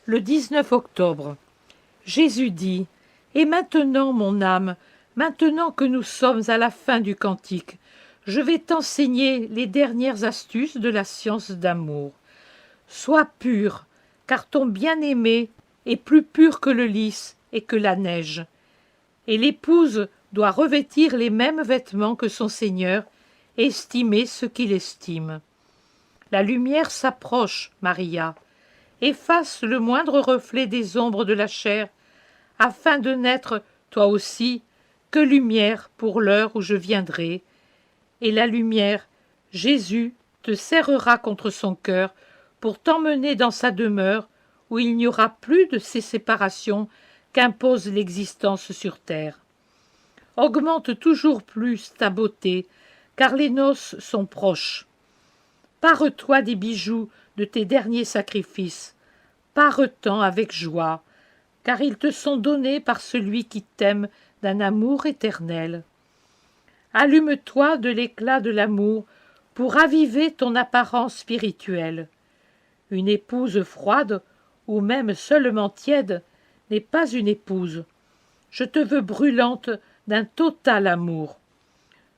le 19 octobre. Jésus dit « Et maintenant, mon âme, maintenant que nous sommes à la fin du cantique, je vais t'enseigner les dernières astuces de la science d'amour. Sois pur, car ton bien-aimé est plus pur que le lys et que la neige. Et l'épouse doit revêtir les mêmes vêtements que son Seigneur, et estimer ce qu'il estime. La lumière s'approche, Maria. Efface le moindre reflet des ombres de la chair, afin de n'être, toi aussi, que lumière pour l'heure où je viendrai. Et la lumière, Jésus, te serrera contre son cœur pour t'emmener dans sa demeure, où il n'y aura plus de ces séparations qu'impose l'existence sur terre. Augmente toujours plus ta beauté, car les noces sont proches. Pare-toi des bijoux de tes derniers sacrifices, pare-t'en avec joie, car ils te sont donnés par celui qui t'aime d'un amour éternel. Allume-toi de l'éclat de l'amour pour raviver ton apparence spirituelle. Une épouse froide, ou même seulement tiède, n'est pas une épouse. Je te veux brûlante d'un total amour.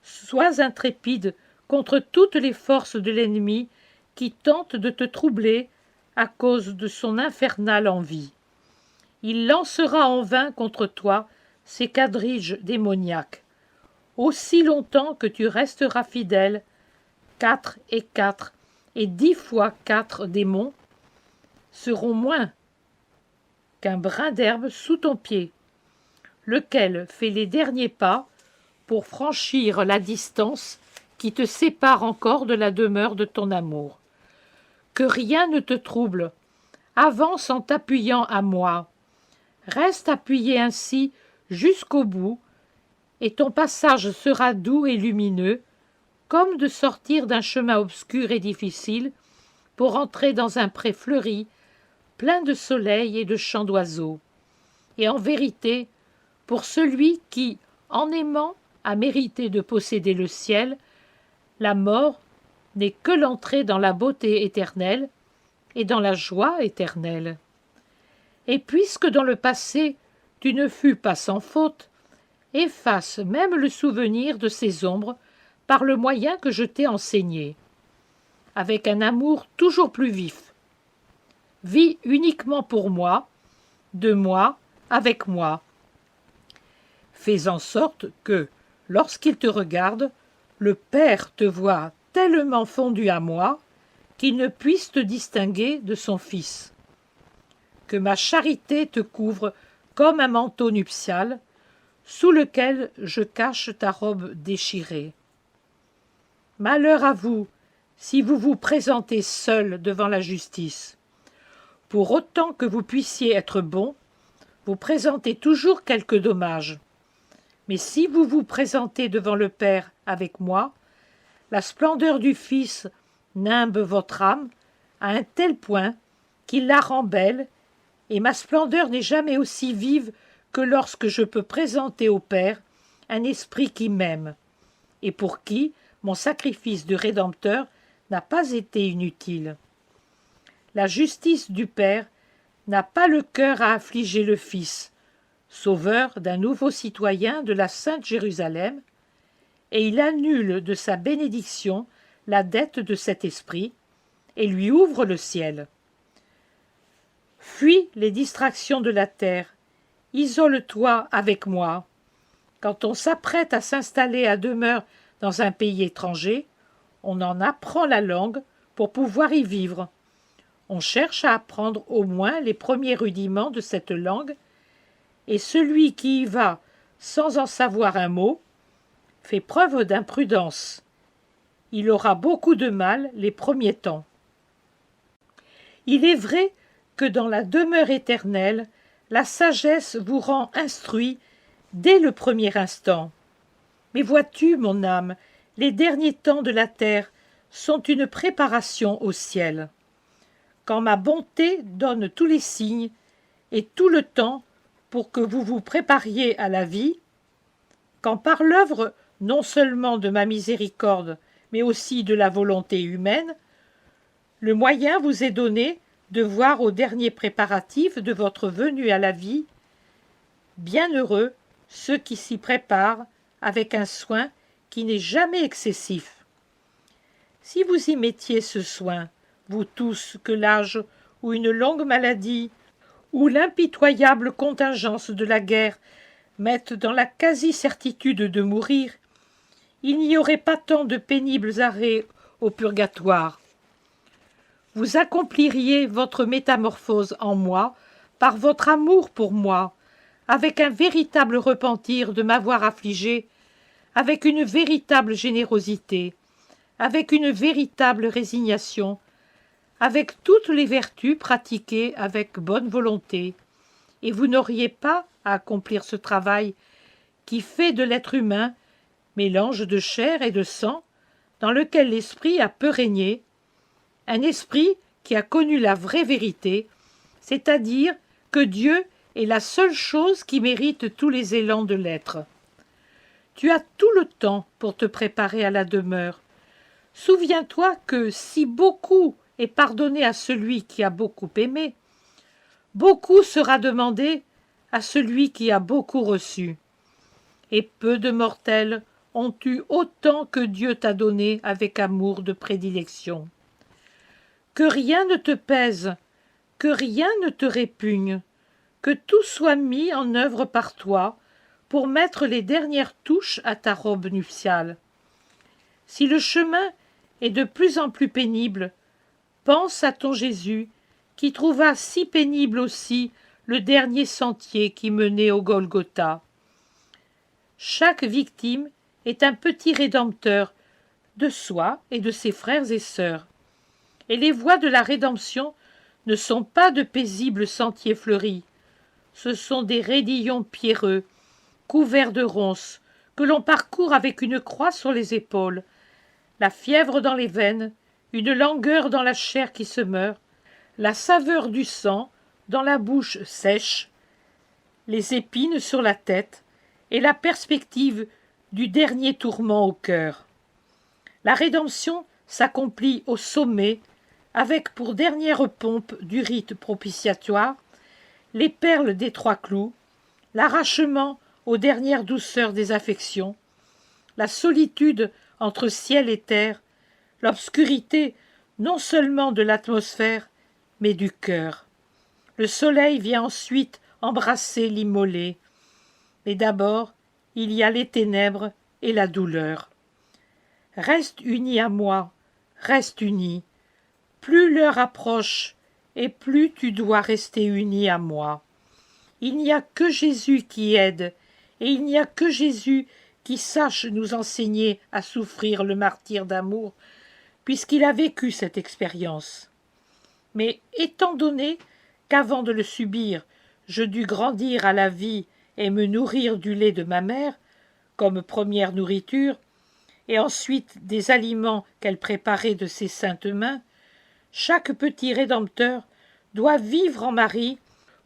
Sois intrépide contre toutes les forces de l'ennemi qui tentent de te troubler à cause de son infernale envie. Il lancera en vain contre toi ses quadriges démoniaques. Aussi longtemps que tu resteras fidèle, 4 et 4 et 10 fois 4 démons seront moins qu'un brin d'herbe sous ton pied, lequel fait les derniers pas pour franchir la distance qui te sépare encore de la demeure de ton amour. Que rien ne te trouble, avance en t'appuyant à moi. Reste appuyé ainsi jusqu'au bout, et ton passage sera doux et lumineux, comme de sortir d'un chemin obscur et difficile pour entrer dans un pré fleuri, plein de soleil et de chants d'oiseaux. Et en vérité, pour celui qui, en aimant, a mérité de posséder le ciel, la mort n'est que l'entrée dans la beauté éternelle et dans la joie éternelle. Et puisque dans le passé tu ne fus pas sans faute, efface même le souvenir de ces ombres par le moyen que je t'ai enseigné, avec un amour toujours plus vif. Vis uniquement pour moi, de moi, avec moi. Fais en sorte que, lorsqu'il te regarde, le Père te voit tellement fondu à moi qu'il ne puisse te distinguer de son Fils. Que ma charité te couvre comme un manteau nuptial, sous lequel je cache ta robe déchirée. Malheur à vous, si vous vous présentez seul devant la justice. Pour autant que vous puissiez être bon, vous présentez toujours quelque dommage. Mais si vous vous présentez devant le Père avec moi, la splendeur du Fils nimbe votre âme à un tel point qu'il la rend belle, et ma splendeur n'est jamais aussi vive que lorsque je peux présenter au Père un esprit qui m'aime, et pour qui mon sacrifice de Rédempteur n'a pas été inutile. La justice du Père n'a pas le cœur à affliger le Fils, sauveur d'un nouveau citoyen de la Sainte Jérusalem, et il annule de sa bénédiction la dette de cet esprit, et lui ouvre le ciel. Fuis les distractions de la terre, isole-toi avec moi. Quand on s'apprête à s'installer à demeure dans un pays étranger, on en apprend la langue pour pouvoir y vivre. On cherche à apprendre au moins les premiers rudiments de cette langue, et celui qui y va sans en savoir un mot fait preuve d'imprudence. Il aura beaucoup de mal les premiers temps. Il est vrai que dans la demeure éternelle, la sagesse vous rend instruit dès le premier instant. Mais vois-tu, mon âme, les derniers temps de la terre sont une préparation au ciel. Quand ma bonté donne tous les signes et tout le temps pour que vous vous prépariez à la vie, quand par l'œuvre non seulement de ma miséricorde, mais aussi de la volonté humaine, le moyen vous est donné de voir aux derniers préparatifs de votre venue à la vie. Bienheureux ceux qui s'y préparent avec un soin qui n'est jamais excessif. Si vous y mettiez ce soin, vous tous, que l'âge ou une longue maladie ou l'impitoyable contingence de la guerre mettent dans la quasi-certitude de mourir, il n'y aurait pas tant de pénibles arrêts au purgatoire. Vous accompliriez votre métamorphose en moi par votre amour pour moi, avec un véritable repentir de m'avoir affligé, avec une véritable générosité, avec une véritable résignation, avec toutes les vertus pratiquées avec bonne volonté, et vous n'auriez pas à accomplir ce travail qui fait de l'être humain mélange de chair et de sang, dans lequel l'esprit a peu régné, un esprit qui a connu la vraie vérité, c'est-à-dire que Dieu est la seule chose qui mérite tous les élans de l'être. Tu as tout le temps pour te préparer à la demeure. Souviens-toi que si beaucoup est pardonné à celui qui a beaucoup aimé, beaucoup sera demandé à celui qui a beaucoup reçu. Et peu de mortels ont eu autant que Dieu t'a donné avec amour de prédilection. Que rien ne te pèse, que rien ne te répugne, que tout soit mis en œuvre par toi pour mettre les dernières touches à ta robe nuptiale. Si le chemin est de plus en plus pénible, pense à ton Jésus qui trouva si pénible aussi le dernier sentier qui menait au Golgotha. Chaque victime est un petit rédempteur de soi et de ses frères et sœurs. Et les voies de la rédemption ne sont pas de paisibles sentiers fleuris, ce sont des raidillons pierreux, couverts de ronces, que l'on parcourt avec une croix sur les épaules, la fièvre dans les veines, une langueur dans la chair qui se meurt, la saveur du sang dans la bouche sèche, les épines sur la tête et la perspective du dernier tourment au cœur. La rédemption s'accomplit au sommet avec pour dernière pompe du rite propitiatoire les perles des trois clous, l'arrachement aux dernières douceurs des affections, la solitude entre ciel et terre, l'obscurité non seulement de l'atmosphère, mais du cœur. Le soleil vient ensuite embrasser l'immolé, mais d'abord il y a les ténèbres et la douleur. Reste uni à moi, reste uni. Plus l'heure approche, et plus tu dois rester uni à moi. Il n'y a que Jésus qui aide, et il n'y a que Jésus qui sache nous enseigner à souffrir le martyre d'amour, puisqu'il a vécu cette expérience. Mais étant donné qu'avant de le subir, je dus grandir à la vie et me nourrir du lait de ma mère, comme première nourriture, et ensuite des aliments qu'elle préparait de ses saintes mains, chaque petit rédempteur doit vivre en Marie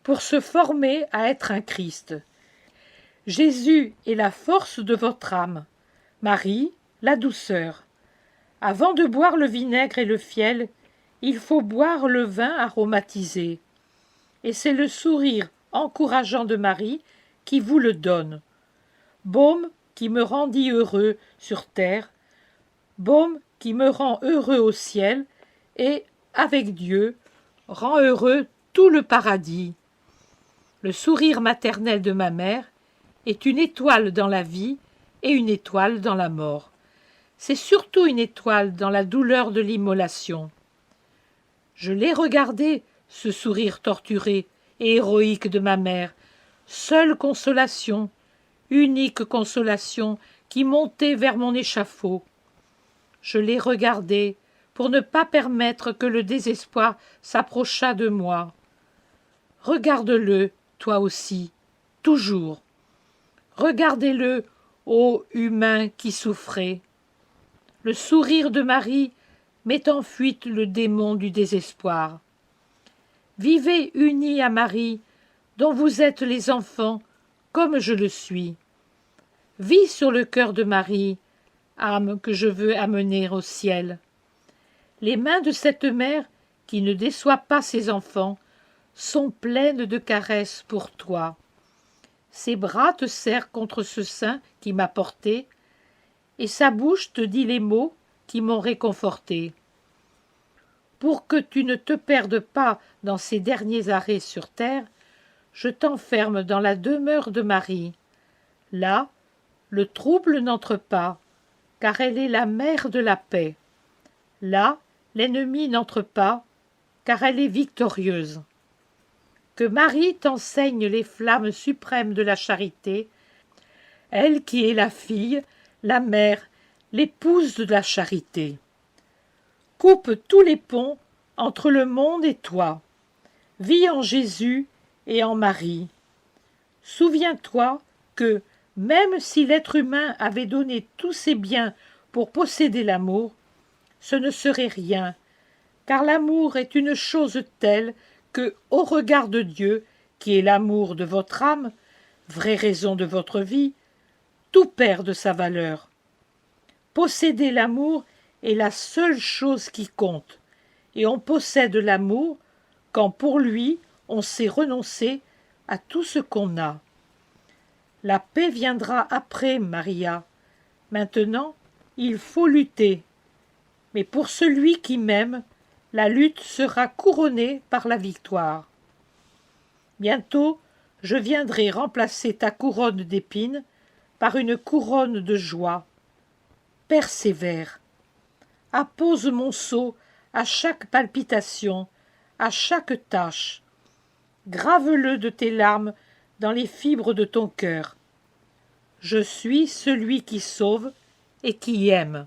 pour se former à être un Christ. Jésus est la force de votre âme, Marie, la douceur. Avant de boire le vinaigre et le fiel, il faut boire le vin aromatisé. Et c'est le sourire encourageant de Marie qui vous le donne. Baume qui me rendit heureux sur terre, baume qui me rend heureux au ciel, et, avec Dieu, rend heureux tout le paradis. Le sourire maternel de ma mère est une étoile dans la vie et une étoile dans la mort. C'est surtout une étoile dans la douleur de l'immolation. Je l'ai regardé, ce sourire torturé et héroïque de ma mère, seule consolation, unique consolation qui montait vers mon échafaud. Je l'ai regardé pour ne pas permettre que le désespoir s'approchât de moi. Regarde-le, toi aussi, toujours. Regardez-le, ô humain qui souffrez. Le sourire de Marie met en fuite le démon du désespoir. Vivez unis à Marie, dont vous êtes les enfants, comme je le suis. Vis sur le cœur de Marie, âme que je veux amener au ciel. Les mains de cette mère qui ne déçoit pas ses enfants, sont pleines de caresses pour toi. Ses bras te serrent contre ce sein qui m'a porté, et sa bouche te dit les mots qui m'ont réconforté. Pour que tu ne te perdes pas dans ces derniers arrêts sur terre, je t'enferme dans la demeure de Marie. Là, le trouble n'entre pas, car elle est la mère de la paix. Là, l'ennemi n'entre pas, car elle est victorieuse. Que Marie t'enseigne les flammes suprêmes de la charité, elle qui est la fille, la mère, l'épouse de la charité. Coupe tous les ponts entre le monde et toi. Vis en Jésus et en Marie. Souviens-toi que, même si l'être humain avait donné tous ses biens pour posséder l'amour, ce ne serait rien, car l'amour est une chose telle que, au regard de Dieu, qui est l'amour de votre âme, vraie raison de votre vie, tout perd de sa valeur. Posséder l'amour est la seule chose qui compte, et on possède l'amour quand pour lui on sait renoncer à tout ce qu'on a. La paix viendra après, Maria. Maintenant, il faut lutter. Mais pour celui qui m'aime, la lutte sera couronnée par la victoire. Bientôt, je viendrai remplacer ta couronne d'épines par une couronne de joie. Persévère. Appose mon sceau à chaque palpitation, à chaque tâche. Grave-le de tes larmes dans les fibres de ton cœur. Je suis celui qui sauve et qui aime.